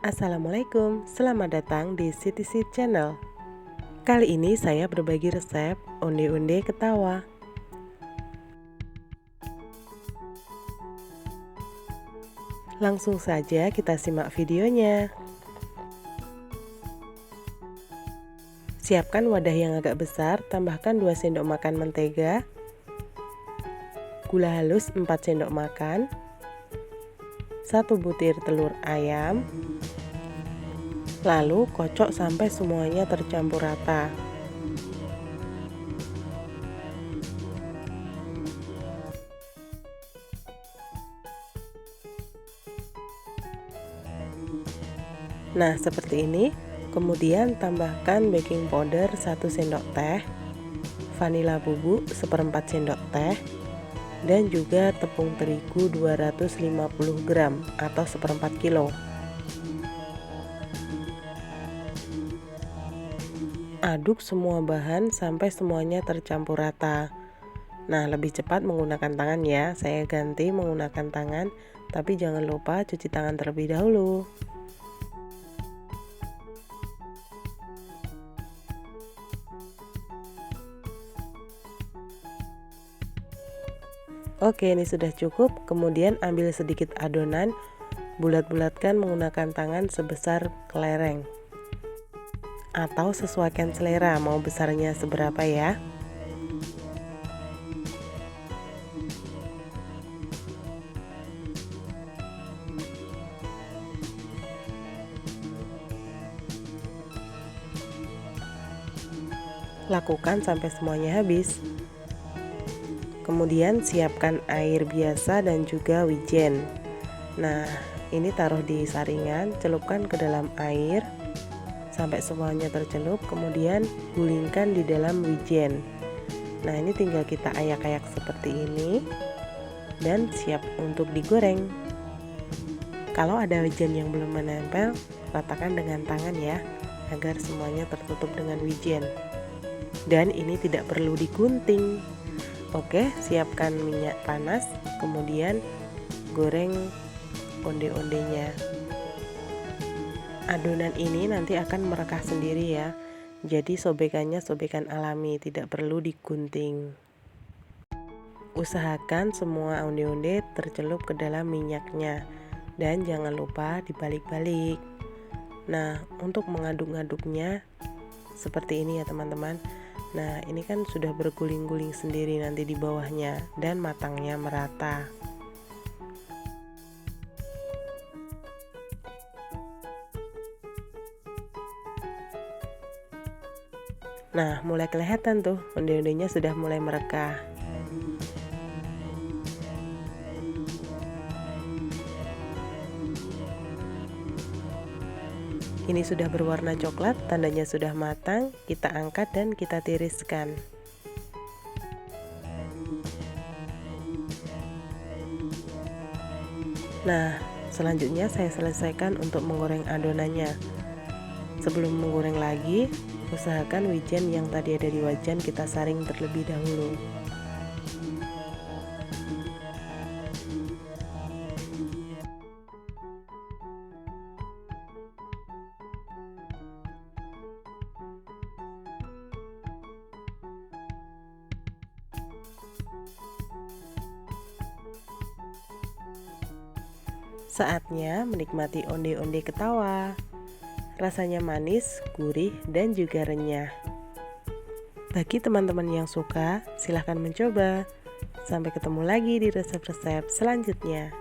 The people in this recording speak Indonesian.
Assalamualaikum, selamat datang di Siti Seed Channel. Kali ini saya berbagi resep onde-onde ketawa. Langsung saja kita simak videonya. Siapkan wadah yang agak besar, tambahkan 2 sendok makan mentega, gula halus 4 sendok makan, 1 butir telur ayam, lalu kocok sampai semuanya tercampur rata. Nah, seperti ini. Kemudian tambahkan baking powder 1 sendok teh, vanila bubuk 1/4 sendok teh, dan juga tepung terigu 250 gram atau 1/4 kilo. Aduk semua bahan sampai semuanya tercampur rata. Nah, lebih cepat menggunakan tangan ya. Saya ganti menggunakan tangan, tapi jangan lupa cuci tangan terlebih dahulu. Oke, ini sudah cukup. Kemudian ambil sedikit adonan, bulat-bulatkan menggunakan tangan sebesar kelereng. Atau sesuaikan selera, mau besarnya seberapa ya. Lakukan sampai semuanya habis. Kemudian siapkan air biasa dan juga wijen. Nah, ini taruh di saringan, celupkan ke dalam air sampai semuanya tercelup, kemudian gulingkan di dalam wijen. Nah, ini tinggal kita ayak-ayak seperti ini dan siap untuk digoreng. Kalau ada wijen yang belum menempel, ratakan dengan tangan ya, agar semuanya tertutup dengan wijen. Dan ini tidak perlu digunting. Oke, siapkan minyak panas, kemudian goreng onde-ondenya. Adonan ini nanti akan merekah sendiri ya. Jadi sobekannya sobekan alami, tidak perlu digunting. Usahakan semua onde-onde tercelup ke dalam minyaknya. Dan jangan lupa dibalik-balik. Nah, untuk mengaduk-ngaduknya seperti ini ya teman-teman. Nah, ini kan sudah berguling-guling sendiri nanti di bawahnya dan matangnya merata. Nah, mulai kelihatan tuh onde-ondenya sudah mulai merekah. Ini sudah berwarna coklat, tandanya sudah matang. Kita angkat dan kita tiriskan. Nah, selanjutnya saya selesaikan untuk menggoreng adonannya. Sebelum menggoreng lagi, usahakan wijen yang tadi ada di wajan kita saring terlebih dahulu. Saatnya menikmati onde-onde ketawa. Rasanya manis, gurih, dan juga renyah. Bagi teman-teman yang suka, silahkan mencoba. Sampai ketemu lagi di resep-resep selanjutnya.